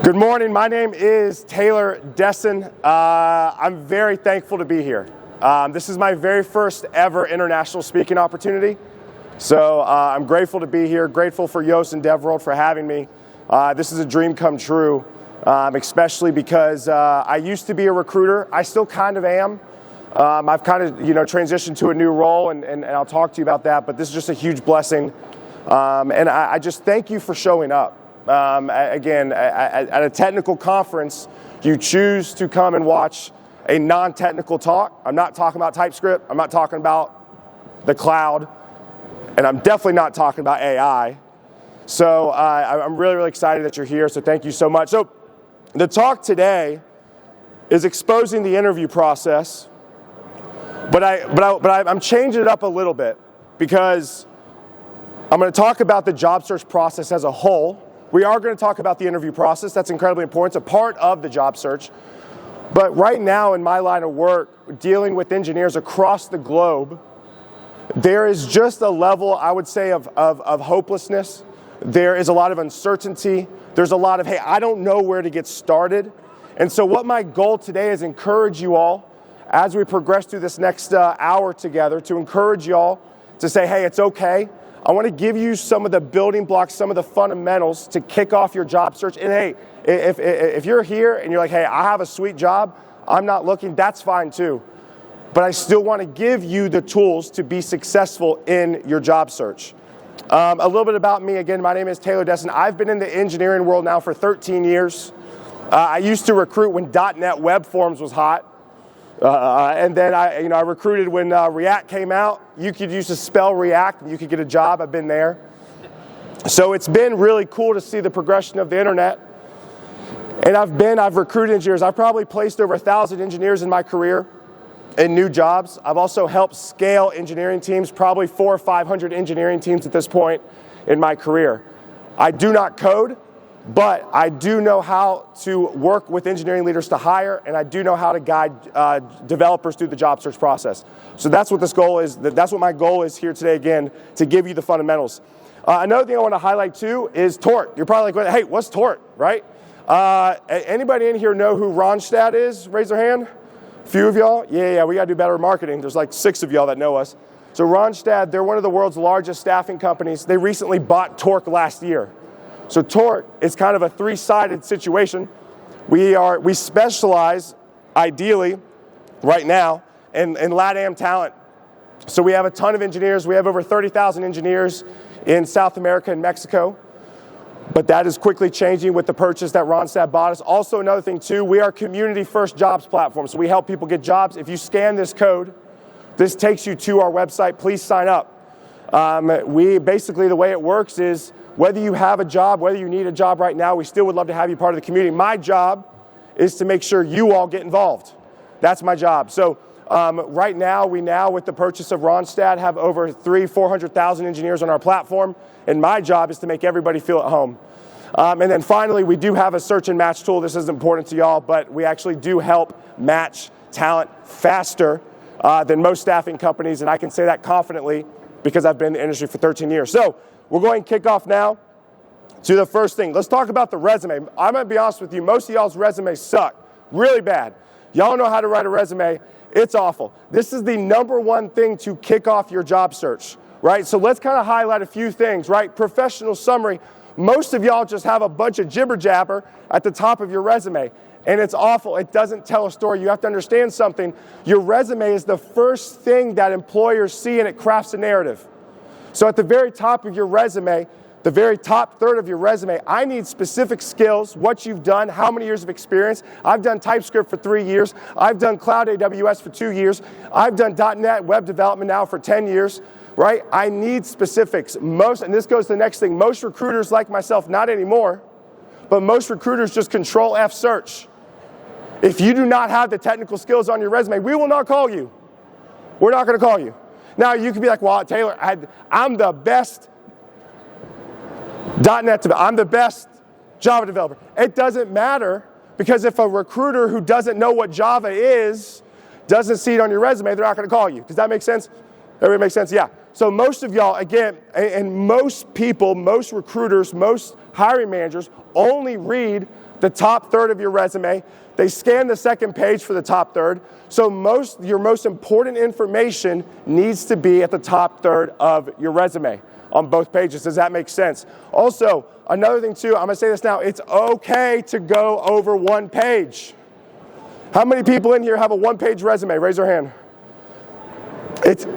Good morning. My name is Taylor Desseyn. I'm very thankful to be here. This is my very first ever international speaking opportunity. So I'm grateful to be here, grateful for Yost and DevWorld for having me. This is a dream come true, especially because I used to be a recruiter. I still kind of am. I've kind of transitioned to a new role, and I'll talk to you about that, but this is just a huge blessing. And I just thank you for showing up. Again, at a technical conference, you choose to come and watch a non-technical talk. I'm not talking about TypeScript. I'm not talking about the cloud. And I'm definitely not talking about AI. So I'm really, really excited that you're here. So thank you so much. So the talk today is exposing the interview process. But I'm changing it up a little bit because I'm going to talk about the job search process as a whole. We are going to talk about the interview process. That's incredibly important. It's a part of the job search. But right now in my line of work, dealing with engineers across the globe, there is just a level, I would say, of hopelessness. There is a lot of uncertainty. There's a lot of, hey, I don't know where to get started. And so what my goal today is encourage you all, as we progress through this next hour together, to encourage you all to say, hey, it's okay. I want to give you some of the building blocks, some of the fundamentals to kick off your job search. And hey, if you're here and you're like, hey, I have a sweet job, I'm not looking, that's fine too. But I still want to give you the tools to be successful in your job search. A little bit about me. Again, my name is Taylor Desseyn. I've been in the engineering world now for 13 years. I used to recruit when .NET Web Forms was hot. And then I recruited when React came out. You could use to spell React and you could get a job. I've been there. So it's been really cool to see the progression of the internet. And I've recruited engineers. I've probably placed over 1,000 engineers in my career in new jobs. I've also helped scale engineering teams, probably 400 or 500 engineering teams at this point in my career. I do not code, but I do know how to work with engineering leaders to hire, and I do know how to guide developers through the job search process. So that's what this goal is. That's what my goal is here today, again, to give you the fundamentals. Another thing I want to highlight too is tort. You're probably like, hey, what's tort, right? Anybody in here know who Randstad is? Raise their hand. A few of y'all? Yeah, we got to do better marketing. There's like 6 of y'all that know us. So Randstad, they're one of the world's largest staffing companies. They recently bought Torque last year. So Torque is kind of a 3-sided situation. We specialize, ideally, right now, in LATAM talent. So we have a ton of engineers. We have over 30,000 engineers in South America and Mexico. But that is quickly changing with the purchase that Randstad bought us. Also, another thing, too, we are community-first jobs platform. So we help people get jobs. If you scan this code, this takes you to our website. Please sign up. Basically, the way it works is, whether you have a job, whether you need a job right now, we still would love to have you part of the community. My job is to make sure you all get involved. That's my job. So right now, with the purchase of Randstad, have over 400,000 engineers on our platform. And my job is to make everybody feel at home. And then finally, we do have a search and match tool. This is important to y'all, but we actually do help match talent faster than most staffing companies. And I can say that confidently because I've been in the industry for 13 years. So we're going to kick off now to the first thing. Let's talk about the resume. I'm going to be honest with you. Most of y'all's resumes suck really bad. Y'all know how to write a resume. It's awful. This is the number one thing to kick off your job search, right? So let's kind of highlight a few things, right? Professional summary. Most of y'all just have a bunch of jibber jabber at the top of your resume. And it's awful. It doesn't tell a story. You have to understand something. Your resume is the first thing that employers see, and it crafts a narrative. So at the very top of your resume, the very top third of your resume, I need specific skills, what you've done, how many years of experience. I've done TypeScript for 3 years. I've done Cloud AWS for 2 years. I've done .NET web development now for 10 years, right? I need specifics. And this goes to the next thing. Most recruiters like myself, not anymore, but most recruiters just Control F search. If you do not have the technical skills on your resume, we will not call you. We're not going to call you. Now, you could be like, well, Taylor, I'm the best .NET developer. I'm the best Java developer. It doesn't matter, because if a recruiter who doesn't know what Java is doesn't see it on your resume, they're not going to call you. Does that make sense? Everybody make sense? Yeah. So most of y'all, again, and most people, most recruiters, most hiring managers only read the top third of your resume. They scan the second page for the top third. So your most important information needs to be at the top third of your resume on both pages. Does that make sense? Also, another thing too, I'm gonna say this now, it's okay to go over one page. How many people in here have a one-page resume? Raise your hand.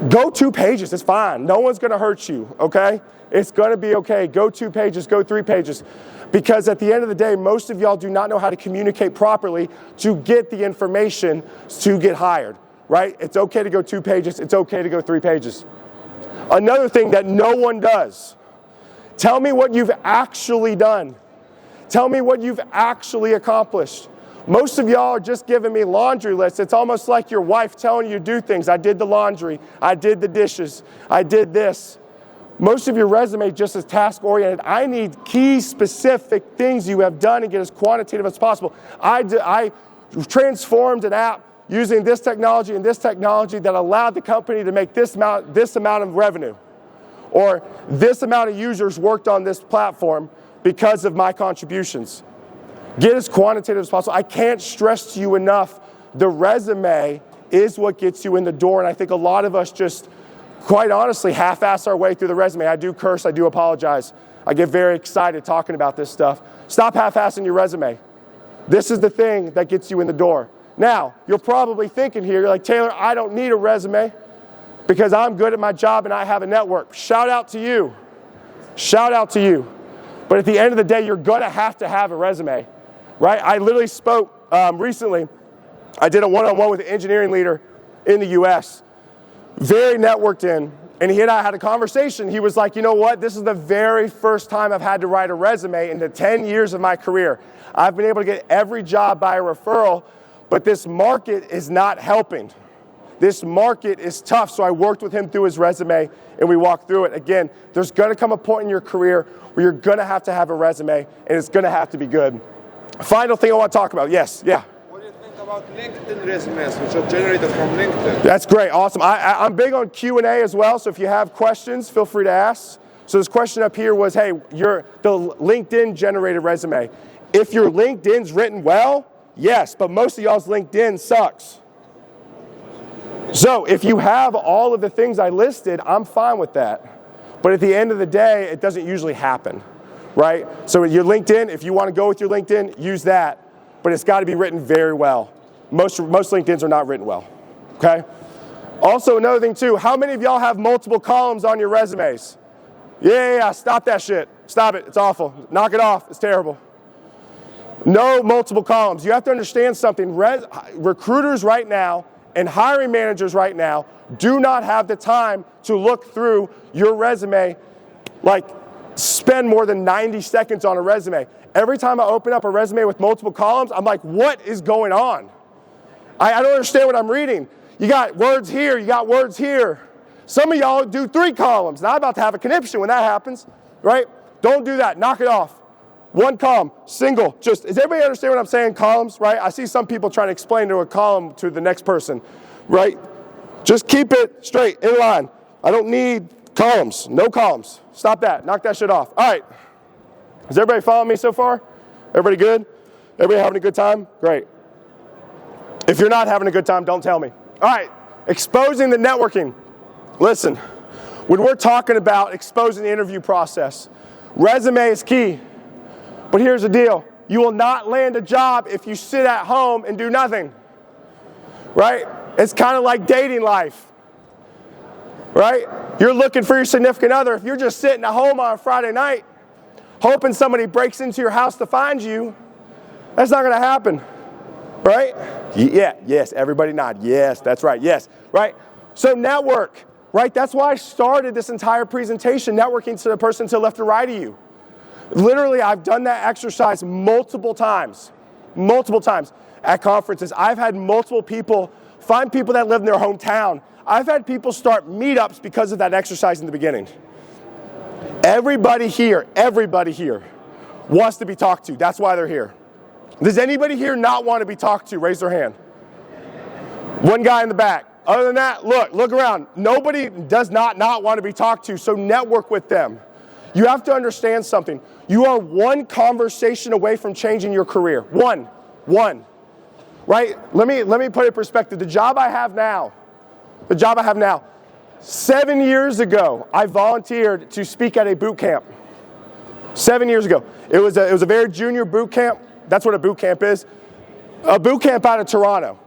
Go 2 pages, it's fine. No one's gonna hurt you, okay? It's gonna be okay. Go 2 pages, go 3 pages. Because at the end of the day, most of y'all do not know how to communicate properly to get the information to get hired, right? It's okay to go 2 pages, it's okay to go 3 pages. Another thing that no one does, tell me what you've actually done. Tell me what you've actually accomplished. Most of y'all are just giving me laundry lists. It's almost like your wife telling you to do things. I did the laundry, I did the dishes, I did this. Most of your resume just is task-oriented. I need key, specific things you have done and get as quantitative as possible. I transformed an app using this technology and this technology that allowed the company to make this amount of revenue. Or this amount of users worked on this platform because of my contributions. Get as quantitative as possible. I can't stress to you enough, the resume is what gets you in the door, and I think a lot of us just, quite honestly, half-ass our way through the resume. I do curse, I do apologize. I get very excited talking about this stuff. Stop half-assing your resume. This is the thing that gets you in the door. Now, you're probably thinking here, you're like, Taylor, I don't need a resume because I'm good at my job and I have a network. Shout out to you. Shout out to you. But at the end of the day, you're gonna have to have a resume, right? I literally spoke recently. I did a one-on-one with an engineering leader in the US, very networked in, and he and I had a conversation. He was like, you know what? This is the very first time I've had to write a resume in the 10 years of my career. I've been able to get every job by a referral, but this market is not helping. This market is tough, so I worked with him through his resume, and we walked through it. Again, there's gonna come a point in your career where you're gonna have to have a resume, and it's gonna have to be good. Final thing I want to talk about, yes, yeah. What do you think about LinkedIn resumes, which are generated from LinkedIn? That's great, awesome. I'm big on Q&A as well, so if you have questions, feel free to ask. So this question up here was, hey, the LinkedIn generated resume. If your LinkedIn's written well, yes, but most of y'all's LinkedIn sucks. So if you have all of the things I listed, I'm fine with that. But at the end of the day, it doesn't usually happen, right? So your LinkedIn, if you want to go with your LinkedIn, use that. But it's got to be written very well. Most LinkedIns are not written well, okay? Also, another thing too, how many of y'all have multiple columns on your resumes? Yeah, stop that shit. Stop it, it's awful. Knock it off, it's terrible. No multiple columns. You have to understand something. Recruiters right now and hiring managers right now do not have the time to look through your resume, like spend more than 90 seconds on a resume. Every time I open up a resume with multiple columns, I'm like, what is going on? I don't understand what I'm reading. You got words here, you got words here. Some of y'all do 3 columns. Now I'm about to have a conniption when that happens, right? Don't do that, knock it off. 1 column, single, does everybody understand what I'm saying, columns, right? I see some people trying to explain to a column to the next person, right? Just keep it straight, in line. I don't need columns, no columns. Stop that, knock that shit off. All right, is everybody following me so far? Everybody good? Everybody having a good time? Great. If you're not having a good time, don't tell me. All right, exposing the networking. Listen, when we're talking about exposing the interview process, resume is key. But here's the deal. You will not land a job if you sit at home and do nothing, right? It's kind of like dating life, right? You're looking for your significant other. If you're just sitting at home on a Friday night, hoping somebody breaks into your house to find you, that's not going to happen, right? Yeah, yes, everybody nod. Yes, that's right, yes, right? So network, right? That's why I started this entire presentation, networking to the person to the left or right of you. Literally, I've done that exercise multiple times at conferences. I've had multiple people find people that live in their hometown. I've had people start meetups because of that exercise in the beginning. Everybody here wants to be talked to. That's why they're here. Does anybody here not want to be talked to? Raise their hand. One guy in the back. Other than that, look around. Nobody does not want to be talked to, so network with them. You have to understand something. You are one conversation away from changing your career. One. Right? Let me put it in perspective. The job I have now, 7 years ago, I volunteered to speak at a boot camp. 7 years ago. It was a very junior boot camp. That's what a boot camp is. A boot camp out of Toronto.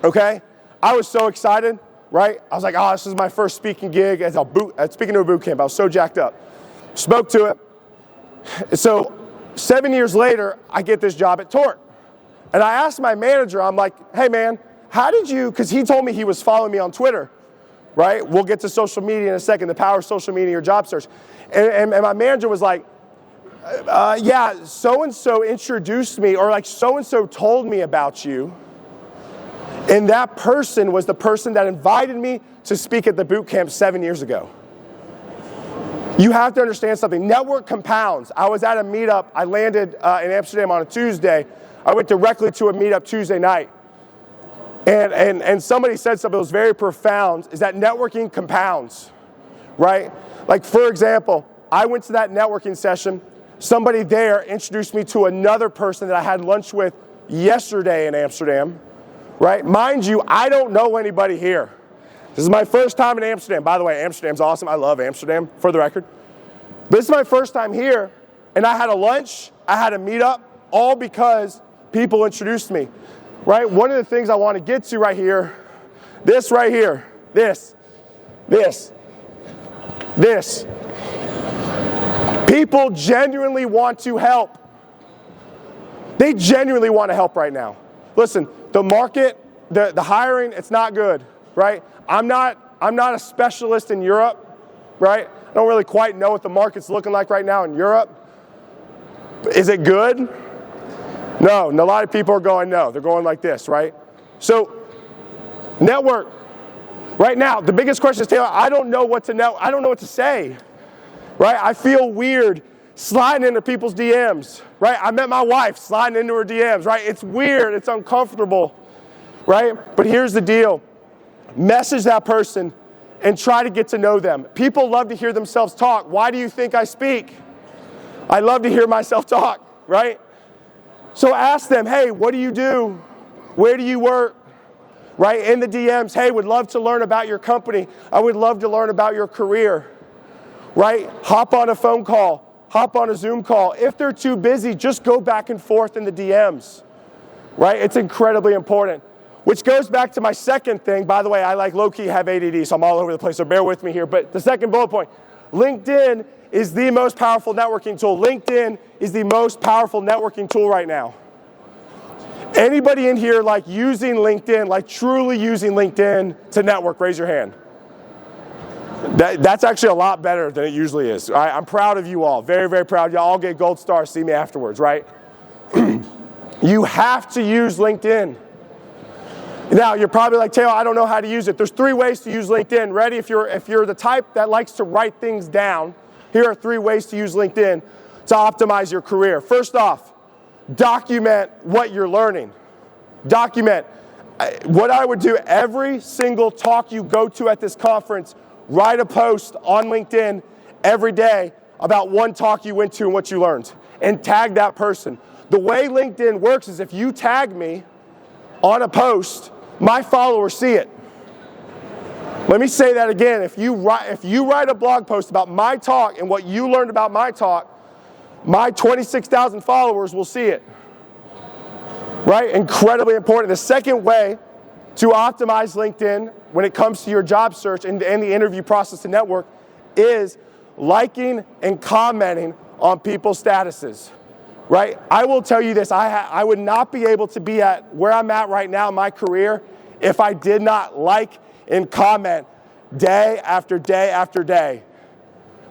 Okay? I was so excited, right? I was like, oh, this is my first speaking gig as speaking to a boot camp. I was so jacked up. Spoke to it. So 7 years later, I get this job at Tort. And I asked my manager, I'm like, hey man, how did you, because he told me he was following me on Twitter, right? We'll get to social media in a second, the power of social media, your job search. And my manager was like, yeah, so-and-so introduced me, or like so-and-so told me about you. And that person was the person that invited me to speak at the boot camp 7 years ago. You have to understand something. Network compounds. I was at a meetup. I landed in Amsterdam on a Tuesday. I went directly to a meetup Tuesday night. And somebody said something that was very profound, is that networking compounds, right? Like, for example, I went to that networking session. Somebody there introduced me to another person that I had lunch with yesterday in Amsterdam, right? Mind you, I don't know anybody here. This is my first time in Amsterdam. By the way, Amsterdam's awesome. I love Amsterdam, for the record. This is my first time here, and I had a lunch, I had a meetup, all because people introduced me, right? One of the things I want to get to right here, this right here, this. People genuinely want to help. They genuinely want to help right now. Listen, the market, the hiring, it's not good, right? I'm not a specialist in Europe, right? I don't really quite know what the market's looking like right now in Europe. Is it good? No, and a lot of people are going no. They're going like this, right? So, network. Right now, the biggest question is, Taylor, I don't know what to say, right? I feel weird sliding into people's DMs, right? I met my wife sliding into her DMs, right? It's weird, it's uncomfortable, right? But here's the deal. Message that person and try to get to know them. People love to hear themselves talk. Why do you think I speak? I love to hear myself talk, right? So ask them, hey, what do you do? Where do you work? Right? In the DMs, hey, would love to learn about your company. I would love to learn about your career. Right? Hop on a phone call. Hop on a Zoom call. If they're too busy, just go back and forth in the DMs. Right? It's incredibly important. Which goes back to my second thing. By the way, I like low-key have ADD, so I'm all over the place, so bear with me here. But the second bullet point, LinkedIn is the most powerful networking tool. LinkedIn is the most powerful networking tool right now. Anybody in here like using LinkedIn, like truly using LinkedIn to network, raise your hand. That's actually a lot better than it usually is. Right? I'm proud of you all. Very, very proud. Y'all all get gold stars. See me afterwards, right? You have to use LinkedIn. Now, you're probably like, Taylor, I don't know how to use it. There's 3 ways to use LinkedIn. Ready? If you're the type that likes to write things down, here are 3 ways to use LinkedIn to optimize your career. First off, document what you're learning. Document. What I would do every single talk you go to at this conference, write a post on LinkedIn every day about one talk you went to and what you learned, and tag that person. The way LinkedIn works is if you tag me on a post, my followers see it. Let me say that again. If you write a blog post about my talk and what you learned about my talk, my 26,000 followers will see it. Right? Incredibly important. The second way to optimize LinkedIn when it comes to your job search and the interview process to network is liking and commenting on people's statuses. Right? I will tell you this, I would not be able to be at where I'm at right now in my career if I did not like and comment day after day after day.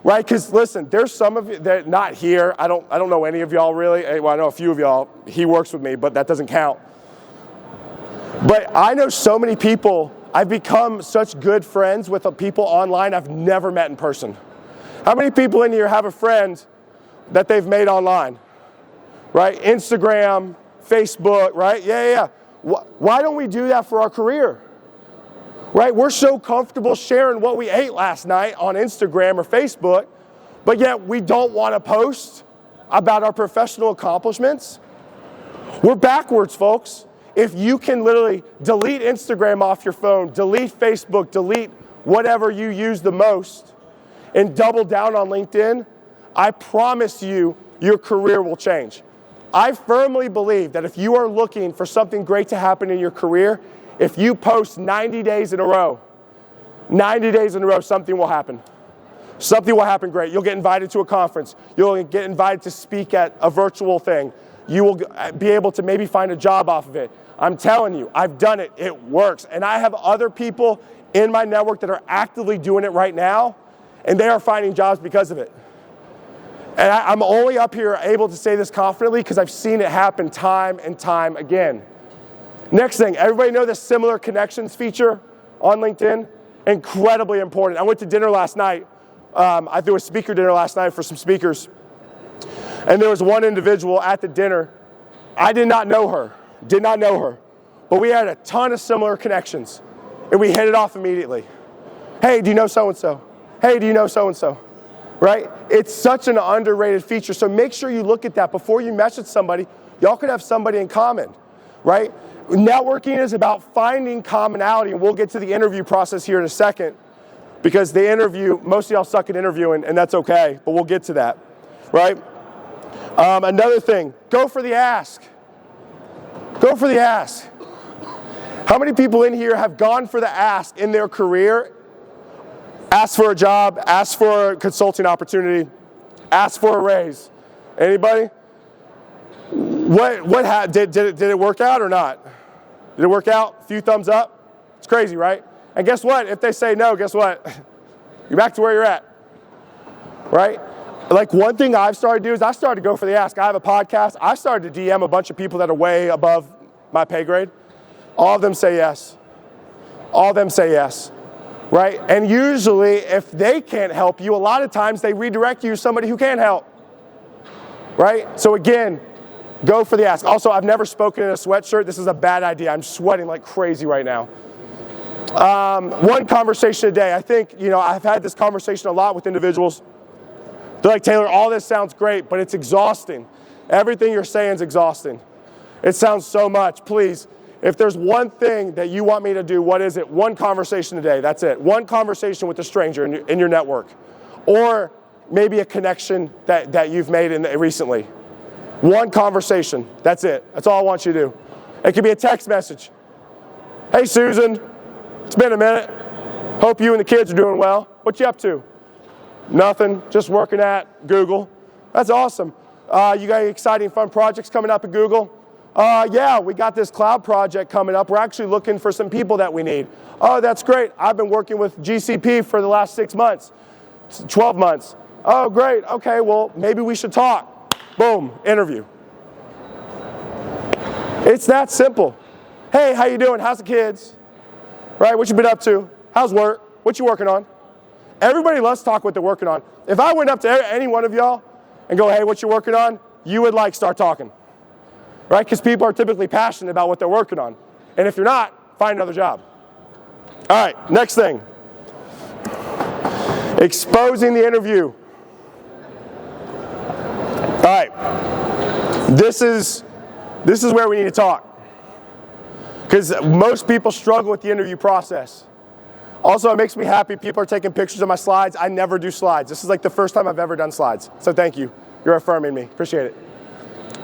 Right? Because listen, there's some of you that are not here. I don't know any of y'all really. Well, I know a few of y'all. He works with me, but that doesn't count. But I know so many people. I've become such good friends with people online I've never met in person. How many people in here have a friend that they've made online? Right? Instagram, Facebook, right? Yeah. Why don't we do that for our career? Right? We're so comfortable sharing what we ate last night on Instagram or Facebook, but yet we don't want to post about our professional accomplishments. We're backwards, folks. If you can literally delete Instagram off your phone, delete Facebook, delete whatever you use the most, and double down on LinkedIn, I promise you, your career will change. I firmly believe that if you are looking for something great to happen in your career, if you post 90 days in a row, something will happen. Something will happen great. You'll get invited to a conference. You'll get invited to speak at a virtual thing. You will be able to maybe find a job off of it. I'm telling you, I've done it. It works. And I have other people in my network that are actively doing it right now, and they are finding jobs because of it. And I'm only up here able to say this confidently because I've seen it happen time and time again. Next thing, everybody know the similar connections feature on LinkedIn? Incredibly important. I went to dinner last night. I threw a speaker dinner last night for some speakers. And there was one individual at the dinner. I did not know her. But we had a ton of similar connections. And we hit it off immediately. Hey, do you know so-and-so? Hey, do you know so-and-so? Right? It's such an underrated feature. So make sure you look at that before you message somebody. Y'all could have somebody in common, right? Networking is about finding commonality. And we'll get to the interview process here in a second. Because the interview, most of y'all suck at interviewing, and that's okay. But we'll get to that, right? Another thing, go for the ask. Go for the ask. How many people in here have gone for the ask in their career? Asked for a job, asked for a consulting opportunity, asked for a raise. Anybody? Did it work out or not? Did it work out? A few thumbs up? It's crazy, right? And guess what? If they say no, guess what? You're back to where you're at, right? Like one thing I've started to do is I started to go for the ask. I have a podcast. I started to DM a bunch of people that are way above my pay grade. All of them say yes. All of them say yes, right? And usually if they can't help you, a lot of times they redirect you to somebody who can help, right? So again, go for the ask. Also, I've never spoken in a sweatshirt. This is a bad idea. I'm sweating like crazy right now. One conversation a day. I think, I've had this conversation a lot with individuals. They're like, Taylor, all this sounds great, but it's exhausting. Everything you're saying is exhausting. It sounds so much. Please, if there's one thing that you want me to do, what is it? One conversation a day. That's it. One conversation with a stranger in your network. Or maybe a connection that you've made recently. One conversation. That's it. That's all I want you to do. It could be a text message. Hey, Susan. It's been a minute. Hope you and the kids are doing well. What you up to? Nothing. Just working at Google. That's awesome. You got any exciting, fun projects coming up at Google? Yeah, we got this cloud project coming up. We're actually looking for some people that we need. Oh, that's great. I've been working with GCP for the last 6 months, 12 months. Oh, great. Okay, well, maybe we should talk. Boom, interview. It's that simple. Hey, how you doing? How's the kids? Right, what you been up to? How's work? What you working on? Everybody loves to talk what they're working on. If I went up to any one of y'all and go, hey, what you working on? You would start talking. Right, because people are typically passionate about what they're working on. And if you're not, find another job. All right, next thing. Exposing the interview. All right, this is where we need to talk. Because most people struggle with the interview process. Also, it makes me happy people are taking pictures of my slides. I never do slides. This is like the first time I've ever done slides. So thank you. You're affirming me. Appreciate it.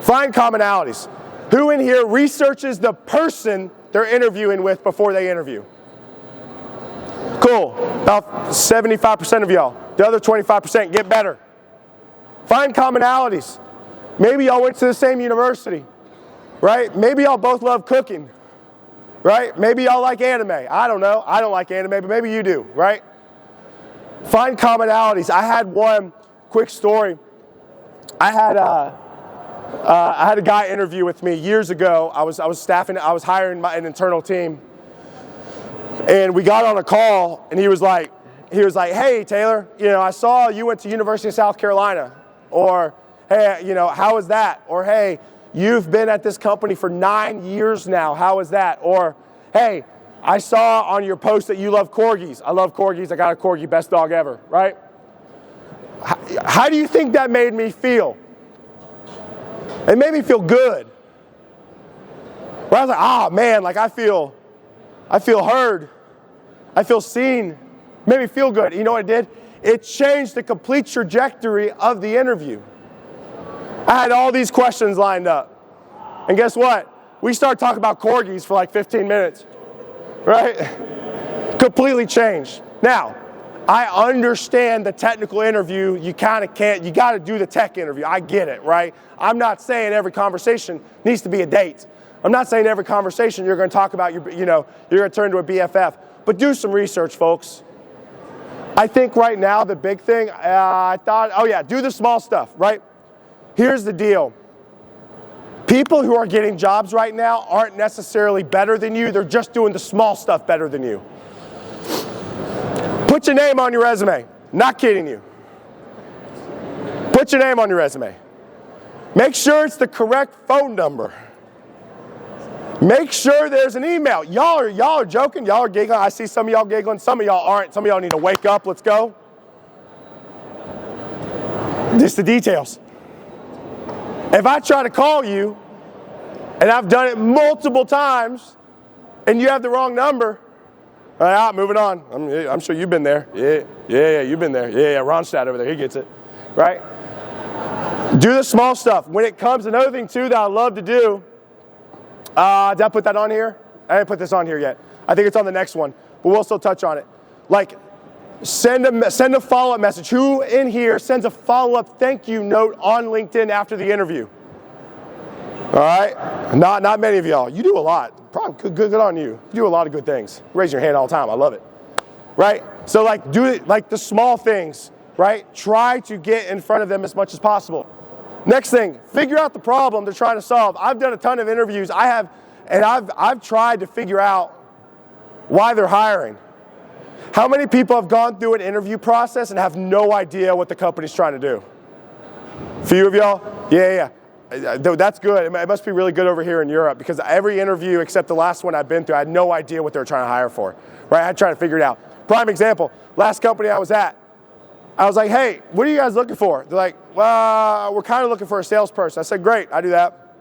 Find commonalities. Who in here researches the person they're interviewing with before they interview? Cool. About 75% of y'all. The other 25%, get better. Find commonalities. Maybe y'all went to the same university, right? Maybe y'all both love cooking. Right? Maybe y'all like anime. I don't know. I don't like anime, but maybe you do, right? Find commonalities. I had one quick story. I had a guy interview with me years ago. I was hiring an internal team. And we got on a call and he was like, hey Taylor, I saw you went to University of South Carolina. Or, hey, how was that? Or, hey, you've been at this company for 9 years now. How is that? Or, hey, I saw on your post that you love corgis. I love corgis. I got a corgi, best dog ever, right? How do you think that made me feel? It made me feel good. Where I was like, oh man, like I feel heard. I feel seen. It made me feel good. You know what it did? It changed the complete trajectory of the interview. I had all these questions lined up. And guess what? We started talking about corgis for like 15 minutes. Right? Completely changed. Now, I understand the technical interview. You kind of can't, you got to do the tech interview. I get it, right? I'm not saying every conversation needs to be a date. I'm not saying every conversation you're going to talk about, you're going to turn to a BFF. But do some research, folks. I think right now the big thing, I thought, oh yeah, do the small stuff, right? Here's the deal. People who are getting jobs right now aren't necessarily better than you. They're just doing the small stuff better than you. Put your name on your resume. Not kidding you. Put your name on your resume. Make sure it's the correct phone number. Make sure there's an email. Y'all are joking. Y'all are giggling. I see some of y'all giggling. Some of y'all aren't. Some of y'all need to wake up. Let's go. Just the details. If I try to call you, and I've done it multiple times, and you have the wrong number, all right, moving on. I'm sure you've been there. Yeah, you've been there. Yeah, Ronstadt over there, he gets it, right? Do the small stuff. When it comes, another thing too that I love to do, did I put that on here? I didn't put this on here yet. I think it's on the next one, but we'll still touch on it. Like, send a follow-up message. Who in here sends a follow-up thank you note on LinkedIn after the interview? All right, not many of y'all. You do a lot. Probably good on you. You do a lot of good things. Raise your hand all the time. I love it. Right? So like do it like the small things, right? Try to get in front of them as much as possible. Next thing, figure out the problem they're trying to solve. I've done a ton of interviews. I've tried to figure out why they're hiring. How many people have gone through an interview process and have no idea what the company's trying to do? A few of y'all? Yeah. That's good. It must be really good over here in Europe because every interview except the last one I've been through, I had no idea what they were trying to hire for. Right? I had to try to figure it out. Prime example, last company I was at, I was like, hey, what are you guys looking for? They're like, well, we're kind of looking for a salesperson. I said, great, I do that.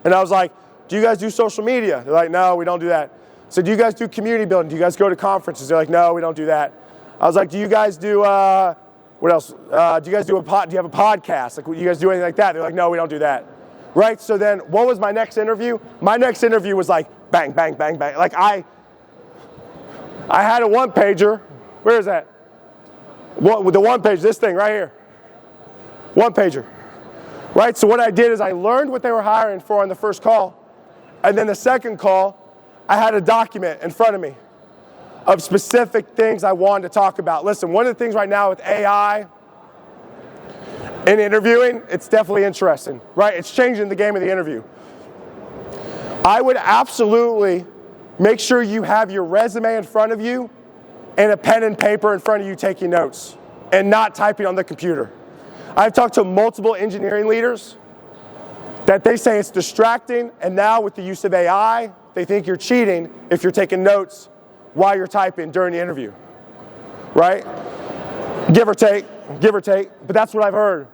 And I was like, do you guys do social media? They're like, no, we don't do that. So do you guys do community building? Do you guys go to conferences? They're like, no, we don't do that. I was like, do you guys do, what else? Do you guys do do you have a podcast? Like, do you guys do anything like that? They're like, no, we don't do that. Right? So then what was my next interview? My next interview was like, bang, bang, bang, bang. Like I had a one-pager. Where is that? With the one page, this thing right here. One pager. Right? So what I did is I learned what they were hiring for on the first call. And then the second call, I had a document in front of me of specific things I wanted to talk about. Listen, one of the things right now with AI and interviewing, it's definitely interesting, right? It's changing the game of the interview. I would absolutely make sure you have your resume in front of you and a pen and paper in front of you taking notes and not typing on the computer. I've talked to multiple engineering leaders that they say it's distracting, and now with the use of AI, they think you're cheating if you're taking notes while you're typing during the interview, right? Give or take, but that's what I've heard.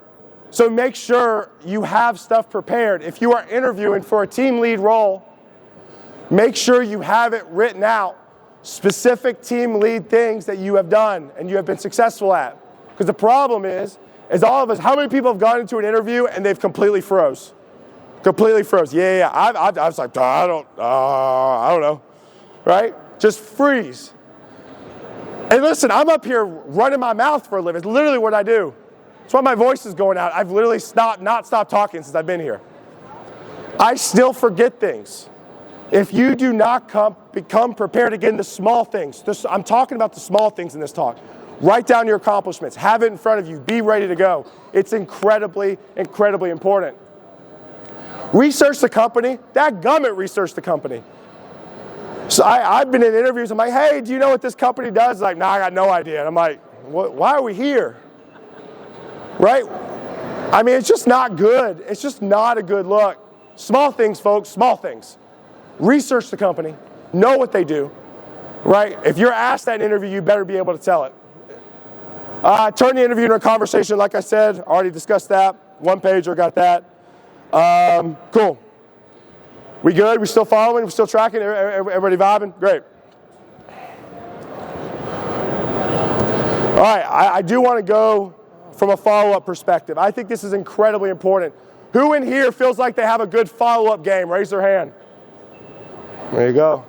So make sure you have stuff prepared. If you are interviewing for a team lead role, make sure you have it written out, specific team lead things that you have done and you have been successful at. Because the problem is all of us, how many people have gone into an interview and they've completely froze? Completely froze. Yeah. I was like, I don't know, right? Just freeze. And listen, I'm up here running my mouth for a living. It's literally what I do. That's why my voice is going out. I've literally not stopped talking since I've been here. I still forget things. If you do not become prepared, again, the small things. I'm talking about the small things in this talk. Write down your accomplishments. Have it in front of you. Be ready to go. It's incredibly, incredibly important. Research the company. Dadgummit, research the company. So I've been in interviews. I'm like, hey, do you know what this company does? Like, I got no idea. And I'm like, why are we here? Right? I mean, it's just not good. It's just not a good look. Small things, folks, small things. Research the company. Know what they do. Right? If you're asked that interview, you better be able to tell it. Turn the interview into a conversation, like I said. Already discussed that. One pager, got that. Cool. We good? We still following? We still tracking? Everybody vibing? Great. All right, I do want to go from a follow-up perspective. I think this is incredibly important. Who in here feels like they have a good follow-up game? Raise their hand. There you go.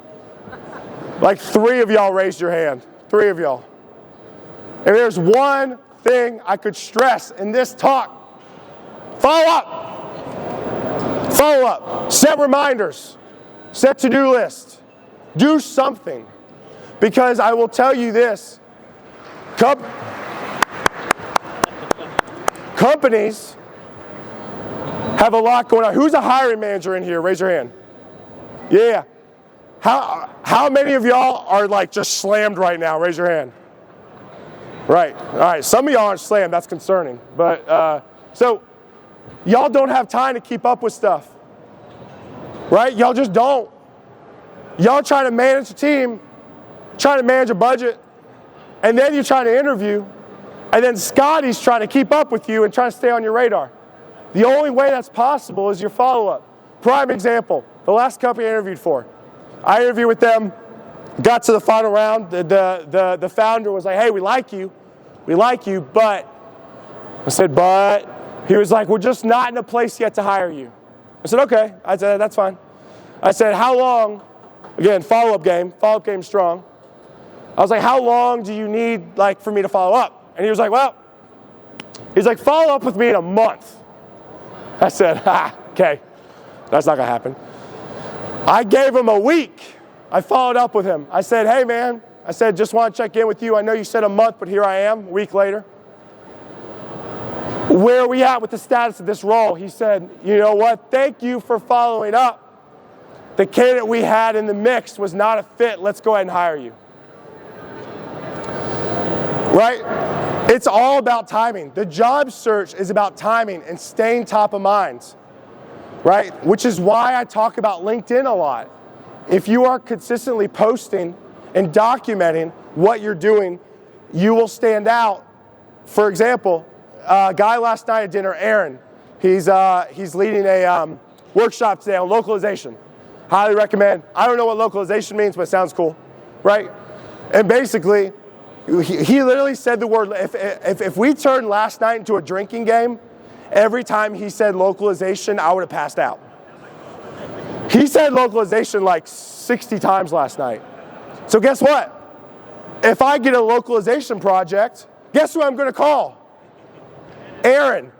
Like 3 of y'all raised your hand. 3 of y'all. If there's one thing I could stress in this talk, follow up. Follow up. Set reminders. Set to-do lists. Do something. Because I will tell you this, companies have a lot going on. Who's a hiring manager in here? Raise your hand. Yeah. How many of y'all are like just slammed right now? Raise your hand. Right. All right. Some of y'all aren't slammed. That's concerning. But so y'all don't have time to keep up with stuff. Right? Y'all just don't. Y'all trying to manage a team, trying to manage a budget, and then you're trying to interview, and then Scotty's trying to keep up with you and trying to stay on your radar. The only way that's possible is your follow-up. Prime example, the last company I interviewed for. I interviewed with them, got to the final round. The founder was like, hey, we like you, but, I said, but, he was like, we're just not in a place yet to hire you. I said, okay. I said, that's fine. I said, how long, again, follow-up game strong. I was like, how long do you need like for me to follow up? And he was like, well, he's like, follow up with me in a month. I said, okay, that's not gonna happen. I gave him a week. I followed up with him. I said, hey man, I said, just want to check in with you. I know you said a month, but here I am, a week later. Where are we at with the status of this role? He said, you know what, thank you for following up. The candidate we had in the mix was not a fit. Let's go ahead and hire you. Right? It's all about timing. The job search is about timing and staying top of mind. Right? Which is why I talk about LinkedIn a lot. If you are consistently posting and documenting what you're doing, you will stand out. For example, a guy last night at dinner, Aaron, he's leading a workshop today on localization. Highly recommend. I don't know what localization means, but it sounds cool, right? And basically, he literally said the word, if we turned last night into a drinking game, every time he said localization, I would have passed out. He said localization like 60 times last night. So guess what? If I get a localization project, guess who I'm going to call? Aaron.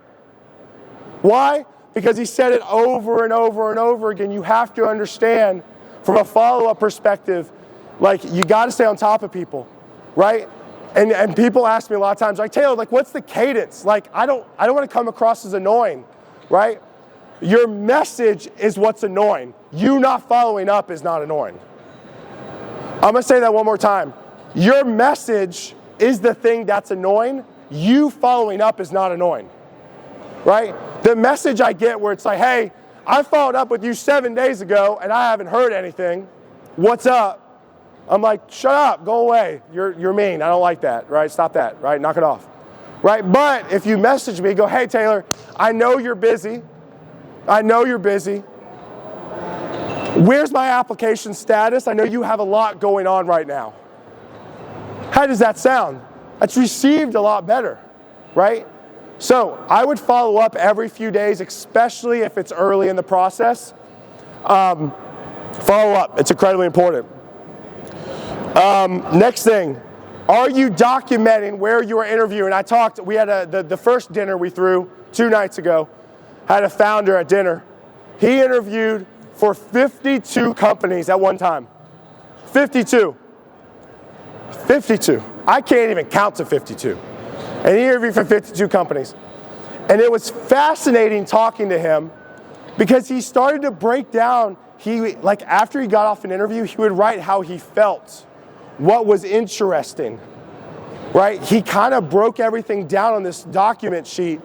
Why? Because he said it over and over and over again. You have to understand from a follow-up perspective, like you got to stay on top of people, right? And people ask me a lot of times, like, Taylor, like, what's the cadence? Like, I don't want to come across as annoying, right? Your message is what's annoying. You not following up is not annoying. I'm going to say that one more time. Your message is the thing that's annoying. You following up is not annoying, right? The message I get where it's like, hey, I followed up with you 7 days ago and I haven't heard anything. What's up? I'm like, shut up, go away. You're mean. I don't like that, right? Stop that, right? Knock it off, right? But if you message me, go, hey, Taylor, I know you're busy. Where's my application status? I know you have a lot going on right now. How does that sound? That's received a lot better, right? So I would follow up every few days, especially if it's early in the process. Follow up. It's incredibly important. Next thing, are you documenting where you are interviewing? We had the first dinner we threw 2 nights ago, had a founder at dinner. He interviewed for 52 companies at one time. 52. I can't even count to 52. And he interviewed for 52 companies. And it was fascinating talking to him because he started to break down, after he got off an interview, he would write how he felt, what was interesting, right? He kind of broke everything down on this document sheet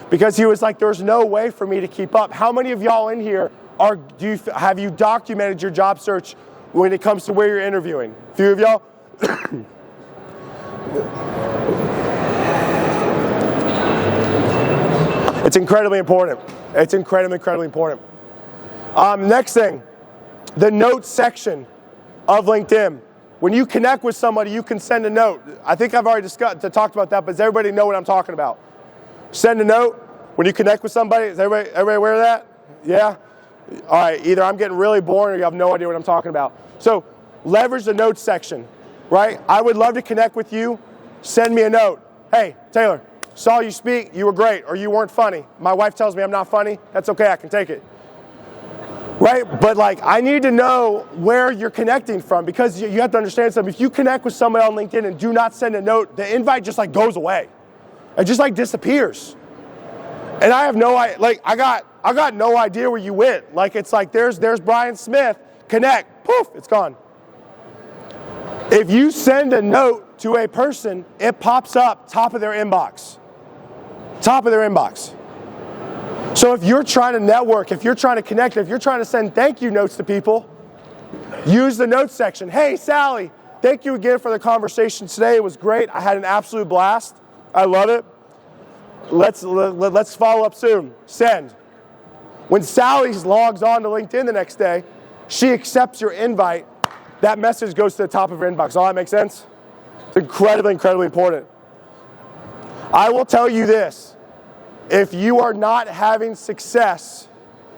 because he was like, there's no way for me to keep up. How many of y'all in here have you documented your job search when it comes to where you're interviewing? A few of y'all? It's incredibly important. It's incredibly important. Next thing, the notes section of LinkedIn. When you connect with somebody, you can send a note. I think I've already talked about that, but does everybody know what I'm talking about? Send a note when you connect with somebody. Is everybody aware of that? Yeah? All right, either I'm getting really boring or you have no idea what I'm talking about. So leverage the notes section, right? I would love to connect with you. Send me a note. Hey, Taylor, saw you speak. You were great, or you weren't funny. My wife tells me I'm not funny. That's okay, I can take it. Right? But like, I need to know where you're connecting from, because you have to understand something. If you connect with somebody on LinkedIn and do not send a note, the invite just like goes away. It just like disappears. And I have no idea, like I got no idea where you went. Like it's like there's Brian Smith, connect, poof, it's gone. If you send a note to a person, it pops up top of their inbox. Top of their inbox. So if you're trying to network, if you're trying to connect, if you're trying to send thank you notes to people, use the notes section. Hey, Sally, thank you again for the conversation today. It was great. I had an absolute blast. I love it. Let's follow up soon. Send. When Sally logs on to LinkedIn the next day, she accepts your invite. That message goes to the top of her inbox. All that makes sense? It's incredibly important. I will tell you this. If you are not having success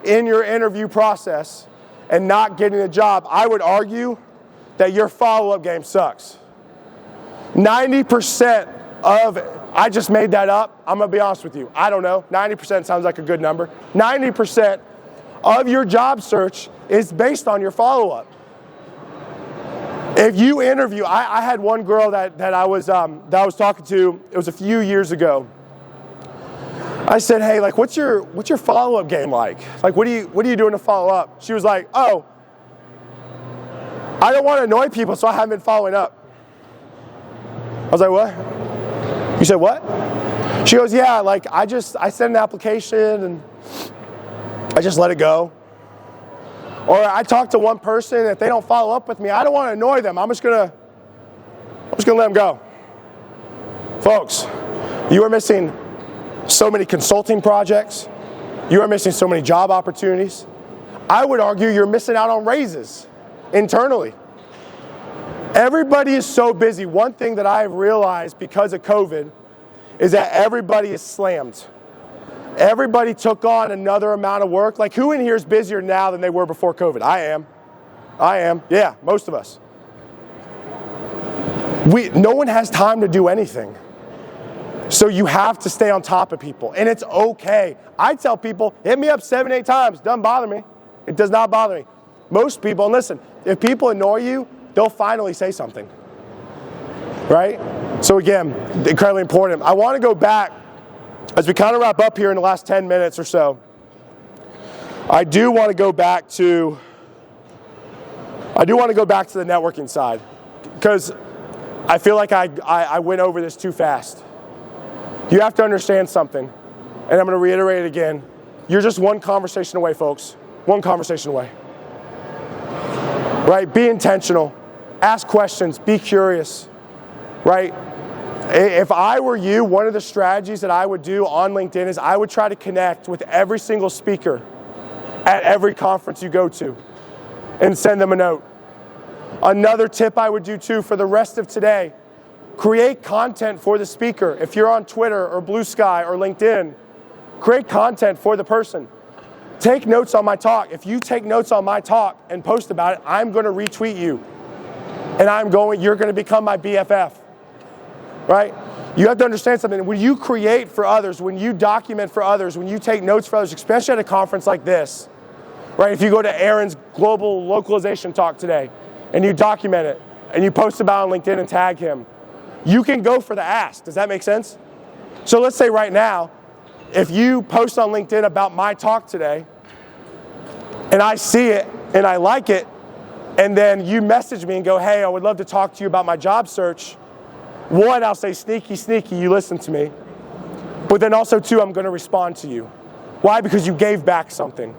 in your interview process and not getting a job, I would argue that your follow-up game sucks. 90% of, I just made that up, I'm gonna be honest with you, I don't know, 90% sounds like a good number. 90% of your job search is based on your follow-up. If you interview, I had one girl that I was talking to, it was a few years ago. I said, hey, like, what's your follow-up game like? Like, what are you doing to follow up? She was like, oh, I don't want to annoy people, so I haven't been following up. I was like, what? You said what? She goes, yeah, like, I sent an application and I just let it go. Or I talk to one person, and if they don't follow up with me, I don't want to annoy them. I'm just gonna let them go. Folks, you are missing so many consulting projects. You are missing so many job opportunities. I would argue you're missing out on raises internally. Everybody is so busy. One thing that I've realized because of COVID is that everybody is slammed. Everybody took on another amount of work. Like, who in here is busier now than they were before COVID? I am. Yeah, most of us. No one has time to do anything. So you have to stay on top of people, and it's okay. I tell people, hit me up 7-8 times. Doesn't bother me. It does not bother me. Most people, and listen, if people annoy you, they'll finally say something, right? So again, incredibly important. I want to go back, as we kind of wrap up here in the last 10 minutes or so, I do want to go back to the networking side, because I feel like I went over this too fast. You have to understand something, and I'm going to reiterate it again. You're just one conversation away, folks. One conversation away. Right? Be intentional. Ask questions. Be curious. Right? If I were you, one of the strategies that I would do on LinkedIn is I would try to connect with every single speaker at every conference you go to and send them a note. Another tip I would do too for the rest of today, create content for the speaker. If you're on Twitter or Blue Sky or LinkedIn, create content for the person. Take notes on my talk. If you take notes on my talk and post about it, I'm going to retweet you. And you're going to become my BFF. Right? You have to understand something. When you create for others, when you document for others, when you take notes for others, especially at a conference like this, right? If you go to Aaron's global localization talk today and you document it and you post about it on LinkedIn and tag him, you can go for the ask. Does that make sense? So let's say right now, if you post on LinkedIn about my talk today, and I see it and I like it, and then you message me and go, hey, I would love to talk to you about my job search. One, I'll say, sneaky, you listen to me. But then also, two, I'm going to respond to you. Why? Because you gave back something.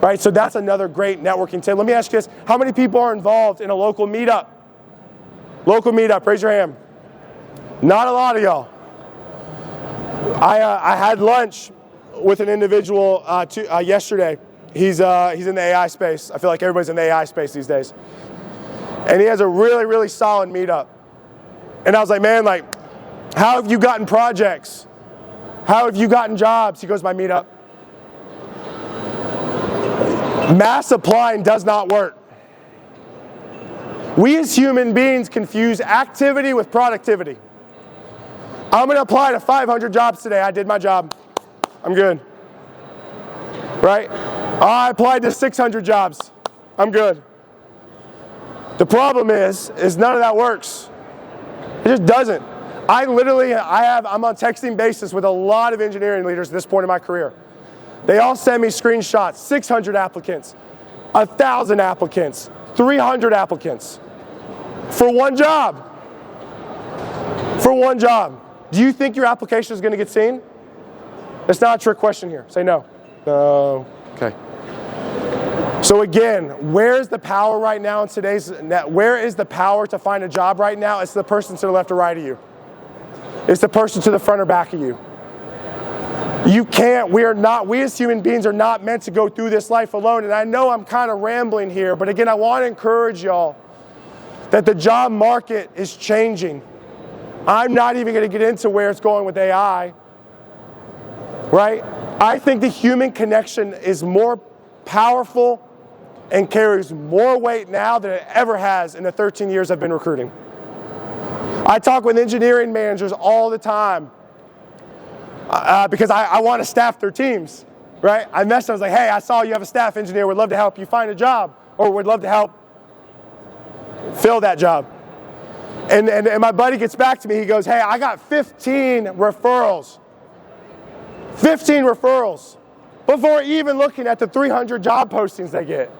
Right? So that's another great networking tip. Let me ask you this. How many people are involved in a local meetup? Local meetup, raise your hand. Not a lot of y'all. I had lunch with an individual yesterday. He's in the AI space. I feel like everybody's in the AI space these days. And he has a really, really solid meetup. And I was like, man, like, how have you gotten projects? How have you gotten jobs? He goes, my meetup. Mass applying does not work. We as human beings confuse activity with productivity. I'm going to apply to 500 jobs today. I did my job. I'm good. Right? I applied to 600 jobs. I'm good. The problem is none of that works. It just doesn't. I'm on texting basis with a lot of engineering leaders at this point in my career. They all send me screenshots, 600 applicants, 1,000 applicants, 300 applicants for one job. For one job. Do you think your application is going to get seen? It's not a trick question here. Say no. No. Okay. So again, where's the power right now in today's net? Where is the power to find a job right now? It's the person to the left or right of you. It's the person to the front or back of you. We as human beings are not meant to go through this life alone. And I know I'm kind of rambling here, but again, I want to encourage y'all that the job market is changing. I'm not even going to get into where it's going with AI, right? I think the human connection is more powerful and carries more weight now than it ever has in the 13 years I've been recruiting. I talk with engineering managers all the time because I want to staff their teams, right? I messaged them, I was like, hey, I saw you have a staff engineer, would love to help you find a job, or would love to help fill that job. And my buddy gets back to me, he goes, hey, I got 15 referrals. 15 referrals before even looking at the 300 job postings they get.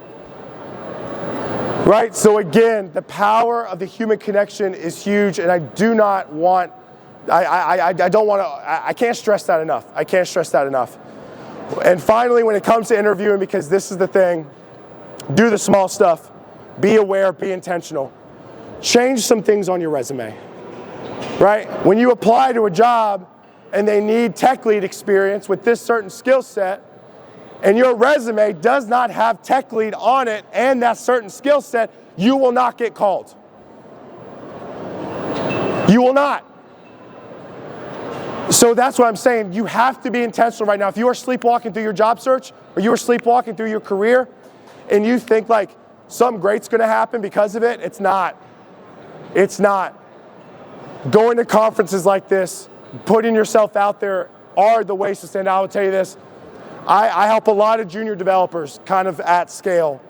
Right? So again, the power of the human connection is huge, and I can't stress that enough. I can't stress that enough. And finally, when it comes to interviewing, because this is the thing, do the small stuff. Be aware, be intentional. Change some things on your resume. Right? When you apply to a job and they need tech lead experience with this certain skill set, and your resume does not have tech lead on it and that certain skill set, you will not get called. You will not. So that's what I'm saying. You have to be intentional right now. If you are sleepwalking through your job search, or you are sleepwalking through your career, and you think like something great's going to happen because of it, it's not. It's not. Going to conferences like this, putting yourself out there are the ways to stand out. I will tell you this. I help a lot of junior developers kind of at scale.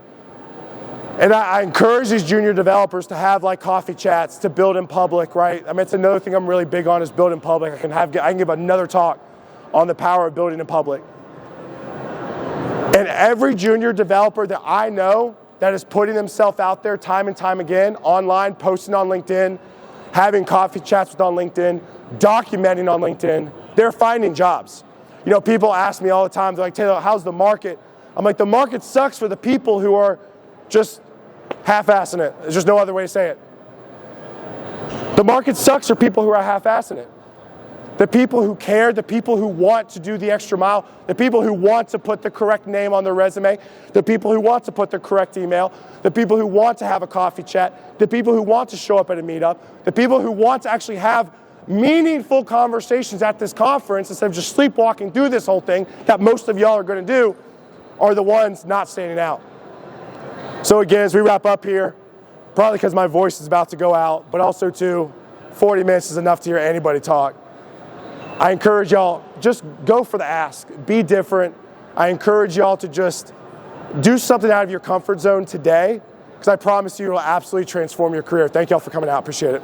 And I encourage these junior developers to have like coffee chats, to build in public, right? I mean, it's another thing I'm really big on is build in public. I can give another talk on the power of building in public. And every junior developer that I know that is putting themselves out there time and time again, online, posting on LinkedIn, having coffee chats with on LinkedIn, documenting on LinkedIn, they're finding jobs. You know, people ask me all the time, they're like, Taylor, how's the market? I'm like, the market sucks for the people who are just half-assing it. There's just no other way to say it. The market sucks for people who are half-assing it. The people who care, the people who want to do the extra mile, the people who want to put the correct name on their resume, the people who want to put the correct email, the people who want to have a coffee chat, the people who want to show up at a meetup, the people who want to actually have meaningful conversations at this conference instead of just sleepwalking through this whole thing that most of y'all are going to do, are the ones not standing out. So again, as we wrap up here, probably because my voice is about to go out, but also too, 40 minutes is enough to hear anybody talk. I encourage y'all, just go for the ask. Be different. I encourage y'all to just do something out of your comfort zone today, because I promise you it will absolutely transform your career. Thank y'all for coming out. Appreciate it.